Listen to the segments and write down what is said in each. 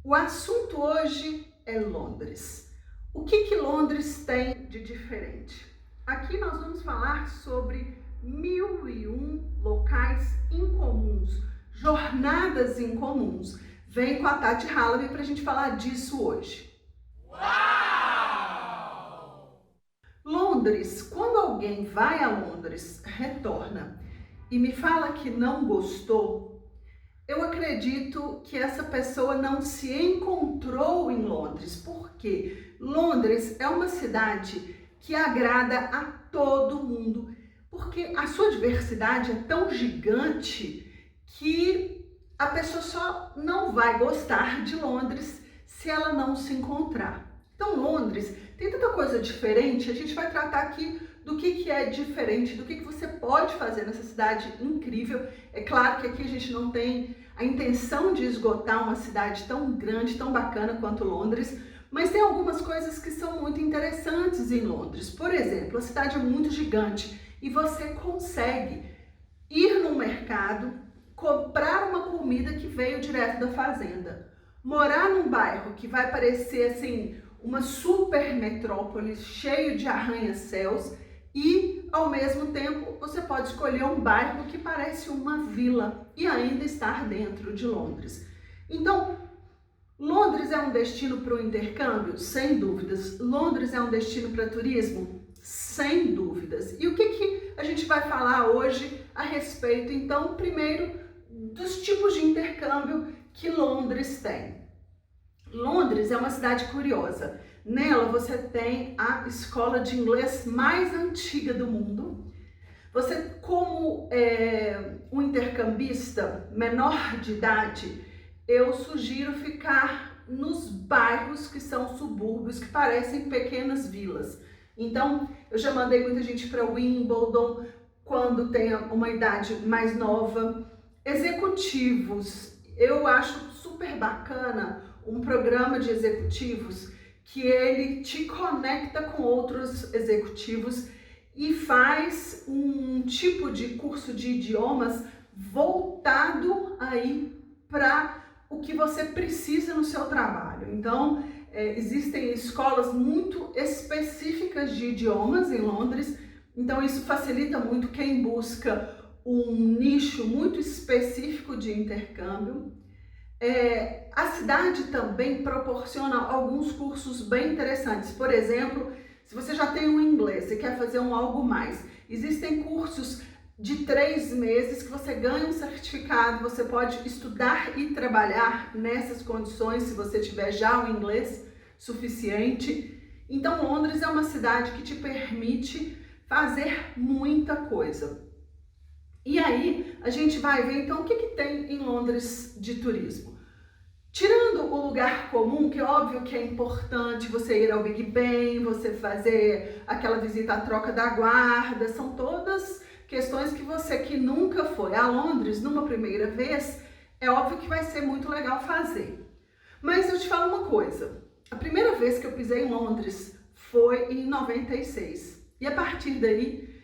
O assunto hoje é Londres. O que Londres tem de diferente? Aqui nós vamos falar sobre 1001 locais incomuns, jornadas incomuns. Vem com a Tati Halaby para a gente falar disso hoje. Uau! Londres, quando alguém vai a Londres, retorna e me fala que não gostou, eu acredito que essa pessoa não se encontrou em Londres, porque Londres é uma cidade que agrada a todo mundo, porque a sua diversidade é tão gigante que a pessoa só não vai gostar de Londres se ela não se encontrar. Então, Londres tem tanta coisa diferente, a gente vai tratar aqui do que é diferente, do que você pode fazer nessa cidade incrível. É claro que aqui a gente não tem a intenção de esgotar uma cidade tão grande, tão bacana quanto Londres, mas tem algumas coisas que são muito interessantes em Londres. Por exemplo, a cidade é muito gigante e você consegue ir no mercado, comprar uma comida que veio direto da fazenda, morar num bairro que vai parecer assim uma super metrópole cheio de arranha-céus e, ao mesmo tempo, você pode escolher um bairro que parece uma vila e ainda estar dentro de Londres. Então, Londres é um destino para o intercâmbio? Sem dúvidas. Londres é um destino para turismo? Sem dúvidas. E o que a gente vai falar hoje a respeito, então, primeiro, dos tipos de intercâmbio que Londres tem. Londres é uma cidade curiosa. Nela você tem a escola de inglês mais antiga do mundo. Você, como um intercambista menor de idade, eu sugiro ficar nos bairros que são subúrbios, que parecem pequenas vilas. Então, eu já mandei muita gente para Wimbledon, quando tem uma idade mais nova. Executivos, eu acho super bacana um programa de executivos que ele te conecta com outros executivos e faz um tipo de curso de idiomas voltado aí para o que você precisa no seu trabalho. Então, existem escolas muito específicas de idiomas em Londres, então isso facilita muito quem busca um nicho muito específico de intercâmbio. A cidade também proporciona alguns cursos bem interessantes. Por exemplo, se você já tem um inglês e quer fazer algo mais, existem cursos de 3 meses que você ganha um certificado, você pode estudar e trabalhar nessas condições se você tiver já o inglês suficiente. Então, Londres é uma cidade que te permite fazer muita coisa. E aí, a gente vai ver então o que tem em Londres de turismo. Tirando o lugar comum, que é óbvio que é importante você ir ao Big Ben, você fazer aquela visita à troca da guarda, são todas questões que você que nunca foi a Londres numa primeira vez, é óbvio que vai ser muito legal fazer. Mas eu te falo uma coisa, a primeira vez que eu pisei em Londres foi em 96 e a partir daí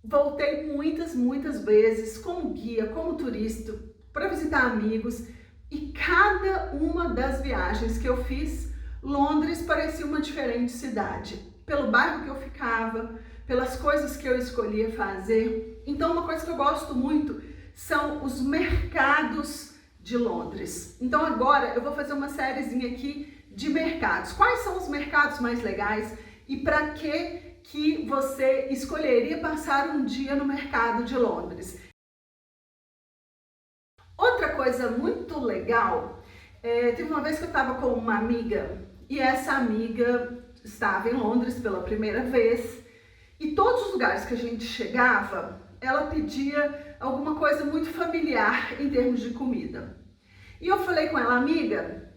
voltei muitas vezes como guia, como turista, para visitar amigos, e cada uma das viagens que eu fiz, Londres parecia uma diferente cidade, pelo bairro que eu ficava, pelas coisas que eu escolhia fazer. Então, uma coisa que eu gosto muito são os mercados de Londres. Então, agora eu vou fazer uma sériezinha aqui de mercados. Quais são os mercados mais legais e para que você escolheria passar um dia no mercado de Londres? Outra coisa muito legal, teve uma vez que eu estava com uma amiga e essa amiga estava em Londres pela primeira vez e todos os lugares que a gente chegava, ela pedia alguma coisa muito familiar em termos de comida. E eu falei com ela, amiga,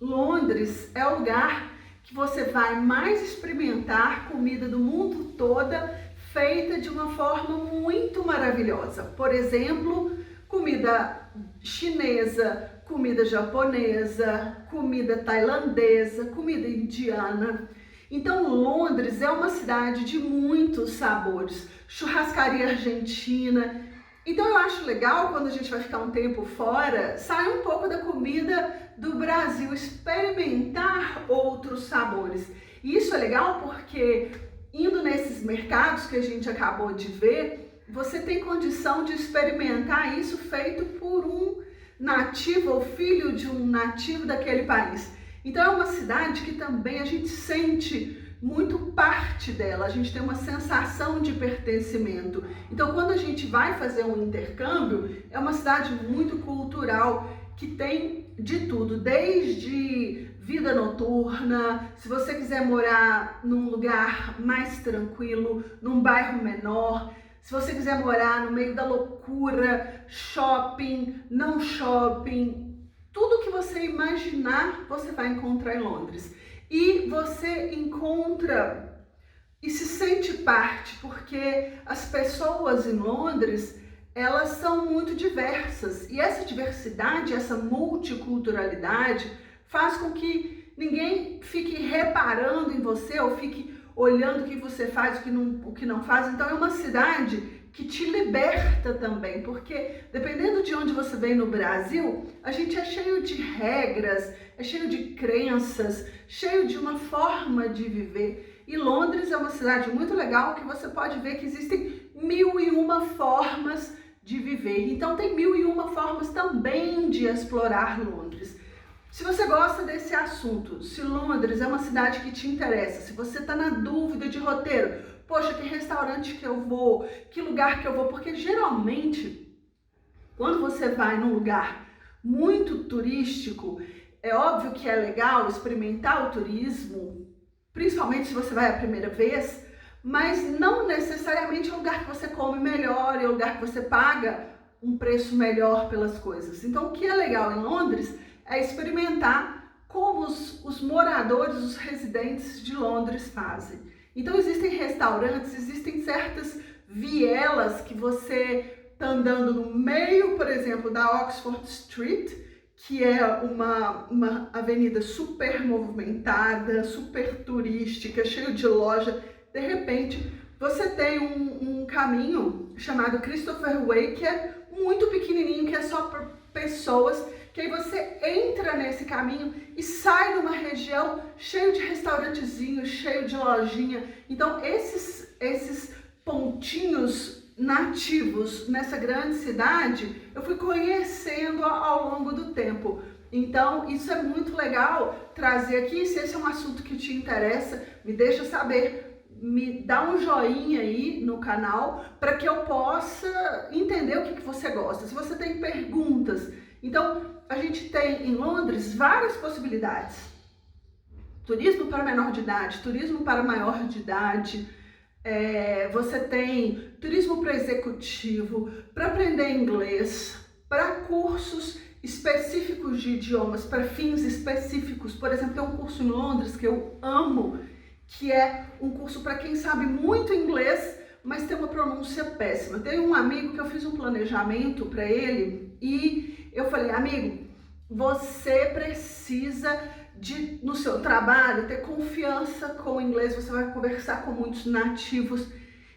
Londres é o lugar que você vai mais experimentar comida do mundo toda, feita de uma forma muito maravilhosa. Por exemplo, comida chinesa, comida japonesa, comida tailandesa, comida indiana. Então, Londres é uma cidade de muitos sabores, churrascaria argentina. Então, eu acho legal quando a gente vai ficar um tempo fora, sair um pouco da comida do Brasil, experimentar outros sabores. E isso é legal porque indo nesses mercados que a gente acabou de ver, você tem condição de experimentar isso feito por um nativo ou filho de um nativo daquele país. Então é uma cidade que também a gente sente muito parte dela, a gente tem uma sensação de pertencimento. Então quando a gente vai fazer um intercâmbio, é uma cidade muito cultural, que tem de tudo, desde vida noturna, se você quiser morar num lugar mais tranquilo, num bairro menor, se você quiser morar no meio da loucura, shopping, não shopping, tudo que você imaginar, você vai encontrar em Londres. E você encontra e se sente parte, porque as pessoas em Londres, elas são muito diversas. E essa diversidade, essa multiculturalidade, faz com que ninguém fique reparando em você ou fique olhando o que você faz, o que não faz. Então é uma cidade que te liberta também, porque dependendo de onde você vem no Brasil, a gente é cheio de regras, é cheio de crenças, cheio de uma forma de viver. E Londres é uma cidade muito legal que você pode ver que existem 1001 formas de viver. Então tem 1001 formas também de explorar Londres. Se você gosta desse assunto, se Londres é uma cidade que te interessa, se você está na dúvida de roteiro, poxa, que restaurante que eu vou, que lugar que eu vou, porque geralmente, quando você vai num lugar muito turístico, é óbvio que é legal experimentar o turismo, principalmente se você vai a primeira vez, mas não necessariamente é um lugar que você come melhor, é um lugar que você paga um preço melhor pelas coisas. Então, o que é legal em Londres é experimentar como os moradores, os residentes de Londres fazem. Então existem restaurantes, existem certas vielas que você está andando no meio, por exemplo, da Oxford Street, que é uma avenida super movimentada, super turística, cheio de loja. De repente, você tem um caminho chamado Christopher Way, que é muito pequenininho, que é só para pessoas, que aí você entra nesse caminho e sai numa região cheio de restaurantezinhos, cheio de lojinha. Então esses pontinhos nativos nessa grande cidade, eu fui conhecendo ao longo do tempo. Então isso é muito legal trazer aqui. Se esse é um assunto que te interessa, me deixa saber. Me dá um joinha aí no canal para que eu possa entender o que você gosta. Se você tem perguntas, então a gente tem em Londres várias possibilidades. Turismo para menor de idade, turismo para maior de idade, você tem turismo para executivo, para aprender inglês, para cursos específicos de idiomas, para fins específicos. Por exemplo, tem um curso em Londres que eu amo, que é um curso para quem sabe muito inglês, mas tem uma pronúncia péssima. Tem um amigo que eu fiz um planejamento para ele e eu falei, amigo, você precisa no seu trabalho, ter confiança com o inglês, você vai conversar com muitos nativos.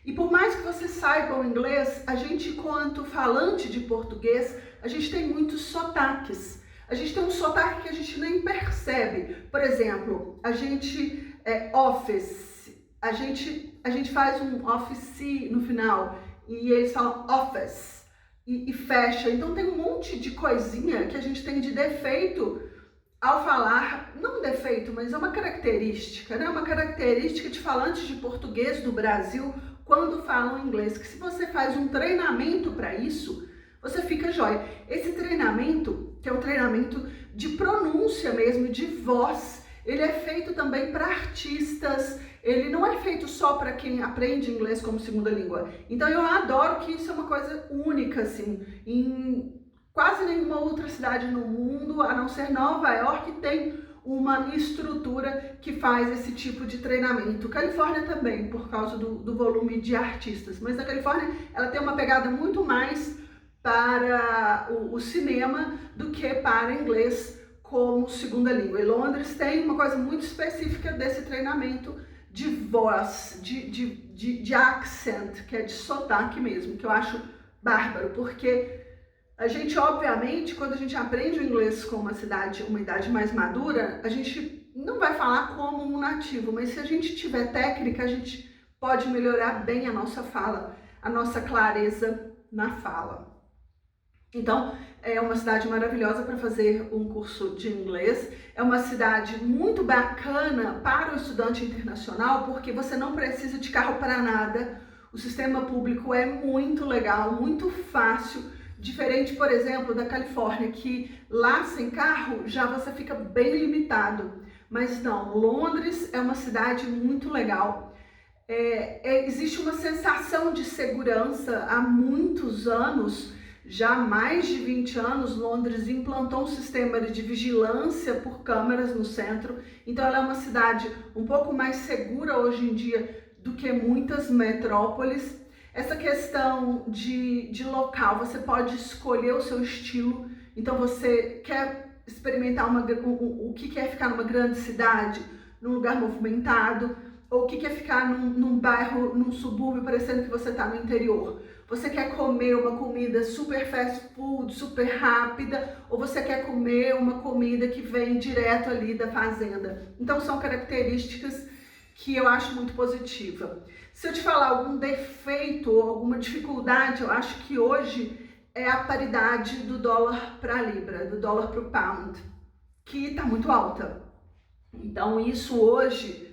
E por mais que você saiba o inglês, a gente, enquanto falante de português, a gente tem muitos sotaques. A gente tem um sotaque que a gente nem percebe. Por exemplo, a gente office, a gente faz um office no final e eles falam office e fecha. Então tem um monte de coisinha que a gente tem de defeito ao falar, não defeito, mas é uma característica, né? Uma característica de falantes de português do Brasil quando falam inglês, que se você faz um treinamento para isso, você fica jóia. Esse treinamento, que é um treinamento de pronúncia mesmo, de voz, ele é feito também para artistas, ele não é feito só para quem aprende inglês como segunda língua. Então eu adoro que isso é uma coisa única, assim, em quase nenhuma outra cidade no mundo, a não ser Nova York, tem uma estrutura que faz esse tipo de treinamento. Califórnia também, por causa do volume de artistas, mas a Califórnia ela tem uma pegada muito mais para o cinema do que para inglês como segunda língua. E Londres tem uma coisa muito específica desse treinamento de voz, de accent, que é de sotaque mesmo, que eu acho bárbaro, porque A gente, obviamente, quando a gente aprende o inglês com uma idade mais madura, a gente não vai falar como um nativo, mas se a gente tiver técnica, a gente pode melhorar bem a nossa fala, a nossa clareza na fala. Então, é uma cidade maravilhosa para fazer um curso de inglês. É uma cidade muito bacana para o estudante internacional, porque você não precisa de carro para nada. O sistema público é muito legal, muito fácil. Diferente, por exemplo, da Califórnia, que lá sem carro já você fica bem limitado. Mas não, Londres é uma cidade muito legal. Existe uma sensação de segurança há muitos anos. Já há mais de 20 anos, Londres implantou um sistema de vigilância por câmeras no centro. Então ela é uma cidade um pouco mais segura hoje em dia do que muitas metrópoles. Essa questão de local, você pode escolher o seu estilo. Então você quer experimentar o que é ficar numa grande cidade, num lugar movimentado, ou o que é ficar num bairro, num subúrbio, parecendo que você está no interior. Você quer comer uma comida super fast food, super rápida, ou você quer comer uma comida que vem direto ali da fazenda. Então são características que eu acho muito positiva. Se eu te falar algum defeito ou alguma dificuldade, eu acho que hoje é a paridade do dólar para a libra, do dólar para o pound, que está muito alta. Então isso hoje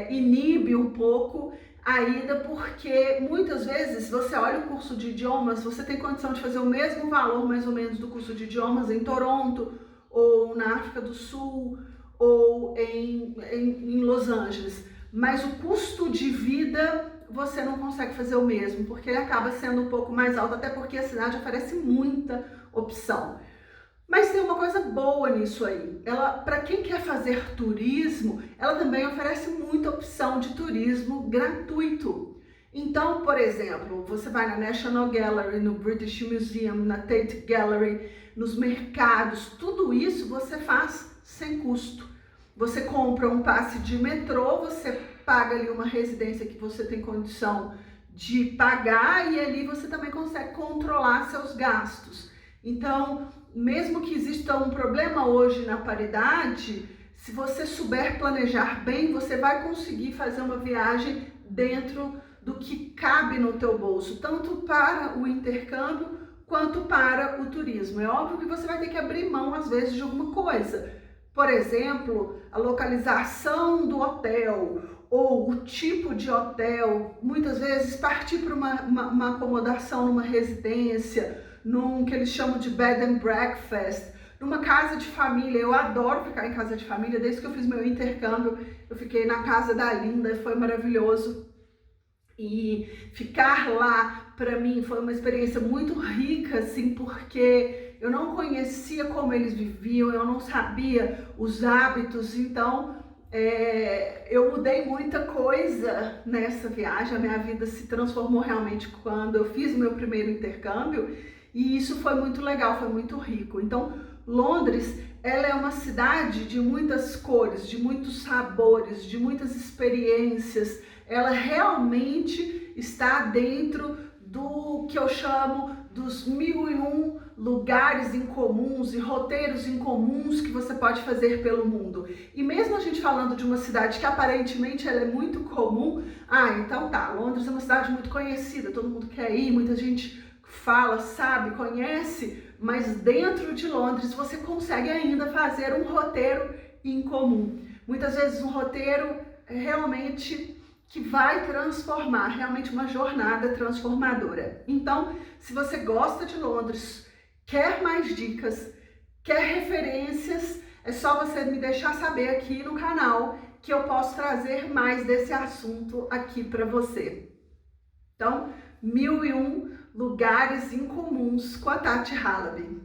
inibe um pouco a ida, porque muitas vezes você olha o curso de idiomas, você tem condição de fazer o mesmo valor mais ou menos do curso de idiomas em Toronto, ou na África do Sul, ou em Los Angeles, mas o custo de vida você não consegue fazer o mesmo, porque ele acaba sendo um pouco mais alto, até porque a cidade oferece muita opção. Mas tem uma coisa boa nisso aí. Ela, para quem quer fazer turismo, ela também oferece muita opção de turismo gratuito. Então, por exemplo, você vai na National Gallery, no British Museum, na Tate Gallery, nos mercados, tudo isso você faz sem custo. Você compra um passe de metrô, você paga ali uma residência que você tem condição de pagar e ali você também consegue controlar seus gastos. Então, mesmo que exista um problema hoje na paridade, se você souber planejar bem, você vai conseguir fazer uma viagem dentro do que cabe no teu bolso, tanto para o intercâmbio quanto para o turismo. É óbvio que você vai ter que abrir mão, às vezes, de alguma coisa. Por exemplo, a localização do hotel ou o tipo de hotel, muitas vezes partir para uma acomodação numa residência, num que eles chamam de bed and breakfast, numa casa de família. Eu adoro ficar em casa de família, desde que eu fiz meu intercâmbio, eu fiquei na casa da Linda, foi maravilhoso. E ficar lá, para mim, foi uma experiência muito rica, assim, porque eu não conhecia como eles viviam, eu não sabia os hábitos, então eu mudei muita coisa nessa viagem. A minha vida se transformou realmente quando eu fiz o meu primeiro intercâmbio, e isso foi muito legal, foi muito rico. Então, Londres, ela é uma cidade de muitas cores, de muitos sabores, de muitas experiências. Ela realmente está dentro do que eu chamo dos 1001 lugares incomuns e roteiros incomuns que você pode fazer pelo mundo. E mesmo a gente falando de uma cidade que aparentemente ela é muito comum, então tá, Londres é uma cidade muito conhecida, todo mundo quer ir, muita gente fala, sabe, conhece, mas dentro de Londres você consegue ainda fazer um roteiro incomum. Muitas vezes um roteiro realmente que vai transformar, realmente uma jornada transformadora. Então, se você gosta de Londres, quer mais dicas, quer referências, é só você me deixar saber aqui no canal que eu posso trazer mais desse assunto aqui para você. Então, 1001 lugares incomuns com a Tati Halaby.